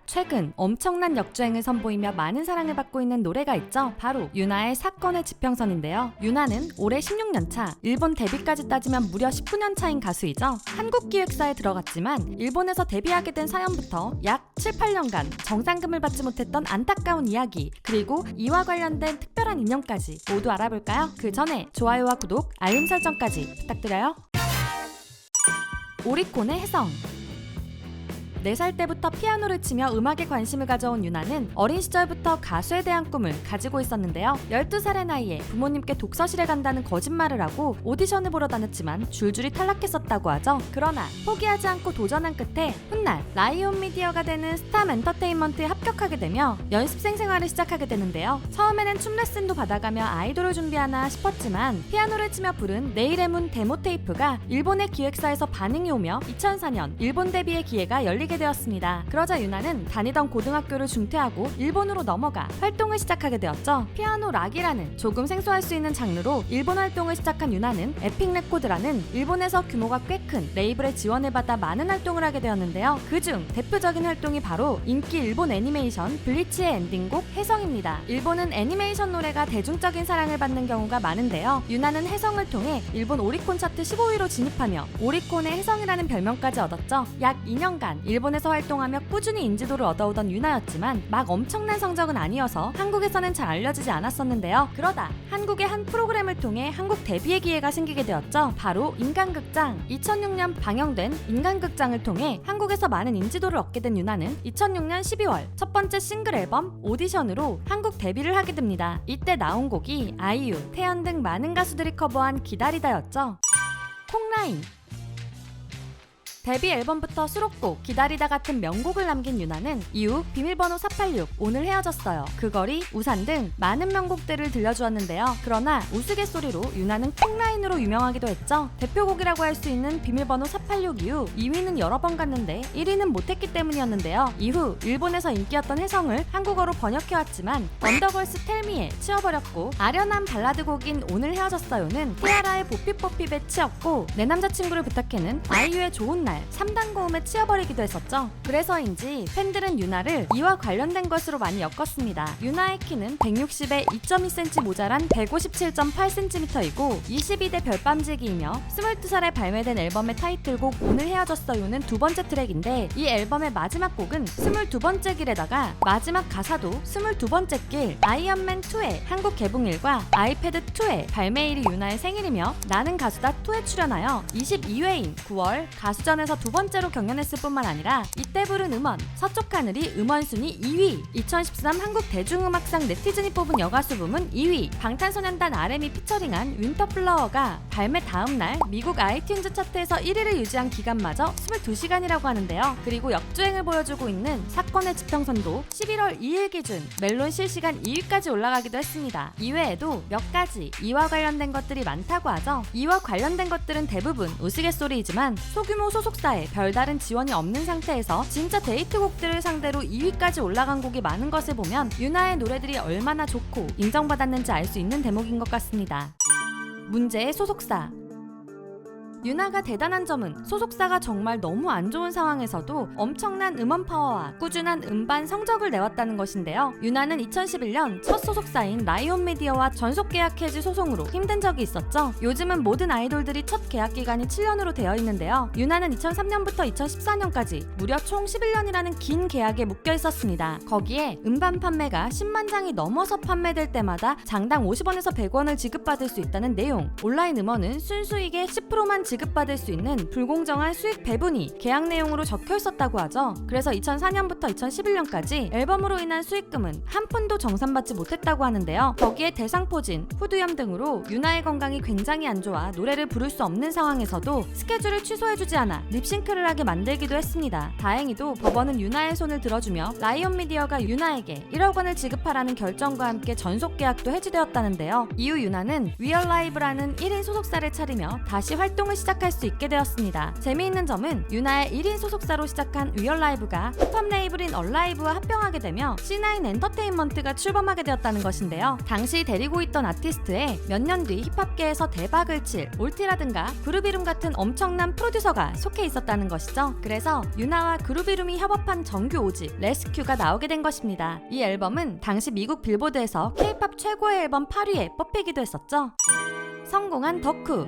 최근 엄청난 역주행을 선보이며 많은 사랑을 받고 있는 노래가 있죠. 바로 유나의 사건의 지평선인데요. 유나는 올해 16년차, 일본 데뷔까지 따지면 무려 19년 차인 가수이죠. 한국 기획사에 들어갔지만 일본에서 데뷔하게 된 사연부터 약 7, 8년간 정상금을 받지 못했던 안타까운 이야기, 그리고 이와 관련된 특별한 인연까지 모두 알아볼까요? 그 전에 좋아요와 구독, 알림 설정까지 부탁드려요. 오리콘의 혜성. 4살 때부터 피아노를 치며 음악에 관심을 가져온 유나는 어린 시절부터 가수에 대한 꿈을 가지고 있었는데요. 12살의 나이에 부모님께 독서실에 간다는 거짓말을 하고 오디션을 보러 다녔지만 줄줄이 탈락했었다고 하죠. 그러나 포기하지 않고 도전한 끝에 훗날 라이온 미디어가 되는 스탐 엔터테인먼트에 합격하게 되며 연습생 생활을 시작하게 되는데요. 처음에는 춤 레슨도 받아가며 아이돌을 준비하나 싶었지만 피아노를 치며 부른 내일의 문 데모 테이프가 일본의 기획사에서 반응이 오며 2004년 일본 데뷔의 기회가 열리게 되었습니다. 그러자 유나는 다니던 고등학교를 중퇴하고 일본으로 넘어가 활동을 시작하게 되었죠. 피아노 락이라는 조금 생소할 수 있는 장르로 일본 활동을 시작한 유나는 에픽 레코드라는 일본에서 규모가 꽤 큰 레이블의 지원을 받아 많은 활동을 하게 되었는데요. 그중 대표적인 활동이 바로 인기 일본 애니메이션 블리치의 엔딩곡 혜성입니다. 일본은 애니메이션 노래가 대중적인 사랑을 받는 경우가 많은데요. 유나는 혜성을 통해 일본 오리콘 차트 15위로 진입하며 오리콘의 혜성이라는 별명까지 얻었죠. 약 2년간 일본에서 활동하며 꾸준히 인지도를 얻어오던 유나였지만 막 엄청난 성적은 아니어서 한국에서는 잘 알려지지 않았었는데요. 그러다 한국의 한 프로그램을 통해 한국 데뷔의 기회가 생기게 되었죠. 바로 인간극장. 2006년 방영된 인간극장을 통해 한국에서 많은 인지도를 얻게 된 유나는 2006년 12월 첫 번째 싱글 앨범 오디션으로 한국 데뷔를 하게 됩니다. 이때 나온 곡이 아이유, 태연 등 많은 가수들이 커버한 기다리다였죠. 콩라인. 데뷔 앨범부터 수록곡 기다리다 같은 명곡을 남긴 유나는 이후 비밀번호 486, 오늘 헤어졌어요, 그 거리, 우산 등 많은 명곡들을 들려주었는데요. 그러나 우스갯소리로 유나는 콩라인으로 유명하기도 했죠. 대표곡이라고 할 수 있는 비밀번호 486 이후 2위는 여러 번 갔는데 1위는 못했기 때문이었는데요. 이후 일본에서 인기였던 혜성을 한국어로 번역해왔지만 언더걸스 텔미에 치여버렸고, 아련한 발라드 곡인 오늘 헤어졌어요는 티아라의 뽀삐뽀삐에 치였고, 내 남자친구를 부탁해는 아이유의 좋은 날 3단 고음에 치여버리기도 했었죠. 그래서인지 팬들은 유나를 이와 관련된 것으로 많이 엮었습니다. 유나의 키는 160에 2.2cm 모자란 157.8cm이고 22대 별밤지기이며 22살에 발매된 앨범의 타이틀곡 오늘 헤어졌어요는 두 번째 트랙인데, 이 앨범의 마지막 곡은 22번째 길에다가 마지막 가사도 22번째 길, 아이언맨 2의 한국 개봉일과 아이패드 2의 발매일이 유나의 생일이며 나는 가수다 2에 출연하여 22회인 9월 가수전에서 두 번째로 경연했을 뿐만 아니라 이때 부른 음원 서쪽 하늘이 음원 순위 2위, 2013 한국 대중음악상 네티즌이 뽑은 여가수 부문 2위, 방탄소년단 RM이 피처링한 윈터플라워가 발매 다음날 미국 아이튠즈 차트에서 1위를 유지한 기간마저 22시간이라고 하는데요. 그리고 역주행을 보여주고 있는 사건의 지평선도 11월 2일 기준 멜론 실시간 2위까지 올라가기도 했습니다. 이외에도 몇 가지 이와 관련된 것들이 많다고 하죠. 이와 관련된 것들은 대부분 우스갯소리이지만 소규모 소속사에 별다른 지원이 없는 상태에서 진짜 데이트곡들을 상대로 2위까지 올라간 곡이 많은 것을 보면 유나의 노래들이 얼마나 좋고 인정받았는지 알 수 있는 대목인 것 같습니다. 문제의 소속사. 유나가 대단한 점은 소속사가 정말 너무 안 좋은 상황에서도 엄청난 음원 파워와 꾸준한 음반 성적을 내왔다는 것인데요. 유나는 2011년 첫 소속사인 라이온 미디어와 전속 계약해지 소송으로 힘든 적이 있었죠. 요즘은 모든 아이돌들이 첫 계약 기간이 7년으로 되어 있는데요. 유나는 2003년부터 2014년까지 무려 총 11년이라는 긴 계약에 묶여 있었습니다. 거기에 음반 판매가 10만 장이 넘어서 판매될 때마다 장당 50원에서 100원을 지급받을 수 있다는 내용, 온라인 음원은 순수익의 10%만 지급받을 수 있는 불공정한 수익 배분이 계약 내용으로 적혀 있었다고 하죠. 그래서 2004년부터 2011년까지 앨범으로 인한 수익금은 한 푼도 정산받지 못했다고 하는데요. 거기에 대상포진, 후두염 등으로 유나의 건강이 굉장히 안 좋아 노래를 부를 수 없는 상황에서도 스케줄을 취소해주지 않아 립싱크를 하게 만들기도 했습니다. 다행히도 법원은 유나의 손을 들어주며 라이온 미디어가 유나에게 1억 원을 지급하라는 결정과 함께 전속 계약도 해지되었다는데요. 이후 유나는 위얼라이브라는 1인 소속사를 차리며 다시 활동을 시작할 수 있게 되었습니다. 재미있는 점은 유나의 1인 소속사로 시작한 위얼라이브가 힙합 레이블인 얼라이브와 합병하게 되며 C9 엔터테인먼트가 출범하게 되었다는 것인데요. 당시 데리고 있던 아티스트에 몇 년 뒤 힙합계에서 대박을 칠 올티라든가 그루비룸 같은 엄청난 프로듀서가 속해 있었다는 것이죠. 그래서 유나와 그루비룸이 협업한 정규 5집 레스큐가 나오게 된 것입니다. 이 앨범은 당시 미국 빌보드에서 K-팝 최고의 앨범 8위에 뽑히기도 했었죠. 성공한 덕후.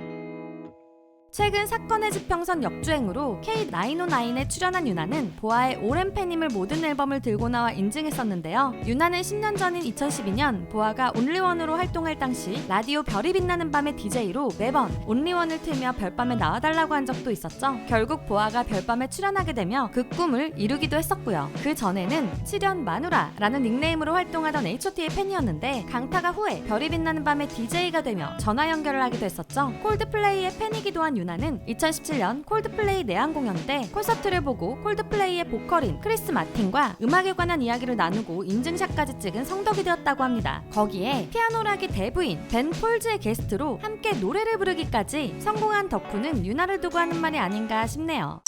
최근 사건의 지평선 역주행으로 K909에 출연한 유나는 보아의 오랜 팬임을 모든 앨범을 들고 나와 인증했었는데요. 유나는 10년 전인 2012년 보아가 온리원으로 활동할 당시 라디오 별이 빛나는 밤의 DJ로 매번 온리원을 틀며 별밤에 나와달라고 한 적도 있었죠. 결국 보아가 별밤에 출연하게 되며 그 꿈을 이루기도 했었고요. 그 전에는 칠연 마누라라는 닉네임으로 활동하던 H.O.T의 팬이었는데 강타가 후에 별이 빛나는 밤의 DJ가 되며 전화 연결을 하기도 했었죠. 콜드플레이의 팬이기도 한 유나는 2017년 콜드플레이 내한 공연 때 콘서트를 보고 콜드플레이의 보컬인 크리스 마틴과 음악에 관한 이야기를 나누고 인증샷까지 찍은 성덕이 되었다고 합니다. 거기에 피아노락의 대부인 벤 폴즈의 게스트로 함께 노래를 부르기까지 성공한 덕후는 유나를 두고 하는 말이 아닌가 싶네요.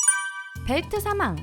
벨트 사망.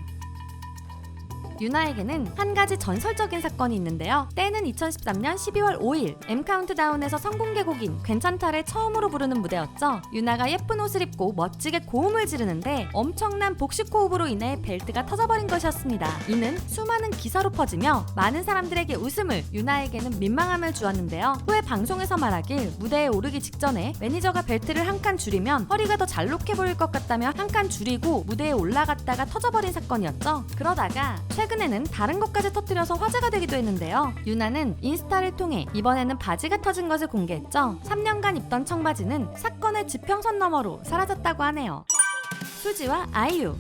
유나에게는 한 가지 전설적인 사건이 있는데요. 때는 2013년 12월 5일 M카운트다운에서 선공개곡인 괜찮다를 처음으로 부르는 무대였죠. 유나가 예쁜 옷을 입고 멋지게 고음을 지르는데 엄청난 복식 호흡으로 인해 벨트가 터져버린 것이었습니다. 이는 수많은 기사로 퍼지며 많은 사람들에게 웃음을, 유나에게는 민망함을 주었는데요. 후에 방송에서 말하길 무대에 오르기 직전에 매니저가 벨트를 한 칸 줄이면 허리가 더 잘록해 보일 것 같다며 한 칸 줄이고 무대에 올라갔다가 터져버린 사건이었죠. 그러다가 최근에는 다른 것까지 터뜨려서 화제가 되기도 했는데요. 유나는 인스타를 통해 이번에는 바지가 터진 것을 공개했죠. 3년간 입던 청바지는 사건의 지평선 너머로 사라졌다고 하네요. 수지와 아이유.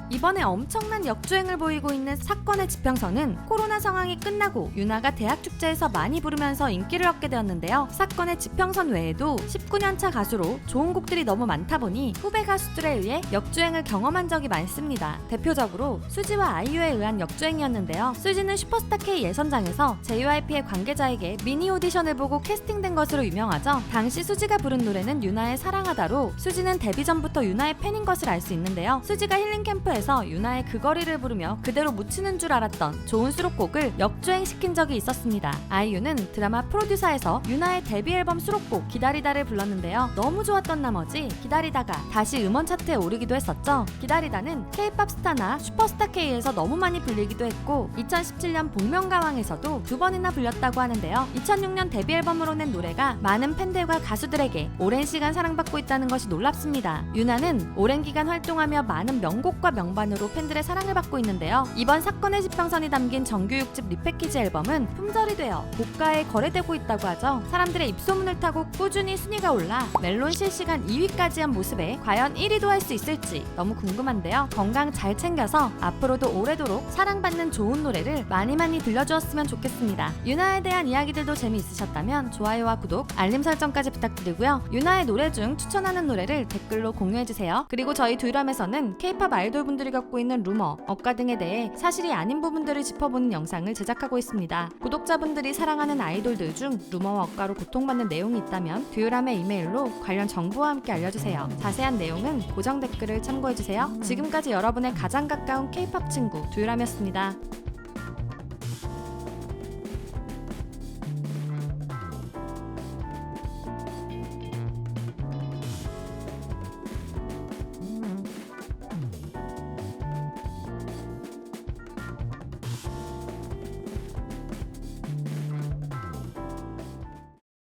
이번에 엄청난 역주행을 보이고 있는 사건의 지평선은 코로나 상황이 끝나고 유나가 대학 축제에서 많이 부르면서 인기를 얻게 되었는데요. 사건의 지평선 외에도 19년차 가수로 좋은 곡들이 너무 많다 보니 후배 가수들에 의해 역주행을 경험한 적이 많습니다. 대표적으로 수지와 아이유에 의한 역주행이었는데요. 수지는 슈퍼스타 K 예선장에서 JYP의 관계자에게 미니 오디션을 보고 캐스팅된 것으로 유명하죠. 당시 수지가 부른 노래는 유나의 사랑하다로 수지는 데뷔 전부터 유나의 팬인 것을 알 수 있는데요. 수지가 힐링 캠프에 유나의 그 거리를 부르며 그대로 묻히는 줄 알았던 좋은 수록곡을 역주행시킨 적이 있었습니다. 아이유는 드라마 프로듀서에서 유나의 데뷔 앨범 수록곡 기다리다를 불렀는데요. 너무 좋았던 나머지 기다리다가 다시 음원 차트에 오르기도 했었죠. 기다리다는 K-팝 스타나 슈퍼스타 K에서 너무 많이 불리기도 했고 2017년 복면가왕에서도 2번이나 불렸다고 하는데요. 2006년 데뷔 앨범으로 낸 노래가 많은 팬들과 가수들에게 오랜 시간 사랑받고 있다는 것이 놀랍습니다. 유나는 오랜 기간 활동하며 많은 명곡과 명반으로 팬들의 사랑을 받고 있는데요. 이번 사건의 지평선이 담긴 정규 6집 리패키지 앨범은 품절이 되어 고가에 거래되고 있다고 하죠. 사람들의 입소문을 타고 꾸준히 순위가 올라 멜론 실시간 2위까지 한 모습에 과연 1위도 할 수 있을지 너무 궁금한데요. 건강 잘 챙겨서 앞으로도 오래도록 사랑받는 좋은 노래를 많이 들려주었으면 좋겠습니다. 유나에 대한 이야기들도 재미있으셨다면 좋아요와 구독, 알림 설정까지 부탁드리고요. 유나의 노래 중 추천하는 노래를 댓글로 공유해주세요. 그리고 저희 듀람에서는 K-팝 아이돌 분들이 겪고 있는 루머, 억가 등에 대해 사실이 아닌 부분들을 짚어보는 영상을 제작하고 있습니다. 구독자분들이 사랑하는 아이돌들 중 루머와 억가로 고통받는 내용이 있다면 듀람의 이메일로 관련 정보와 함께 알려주세요. 자세한 내용은 고정 댓글을 참고해주세요. 지금까지 여러분의 가장 가까운 K-팝 친구 듀람이었습니다.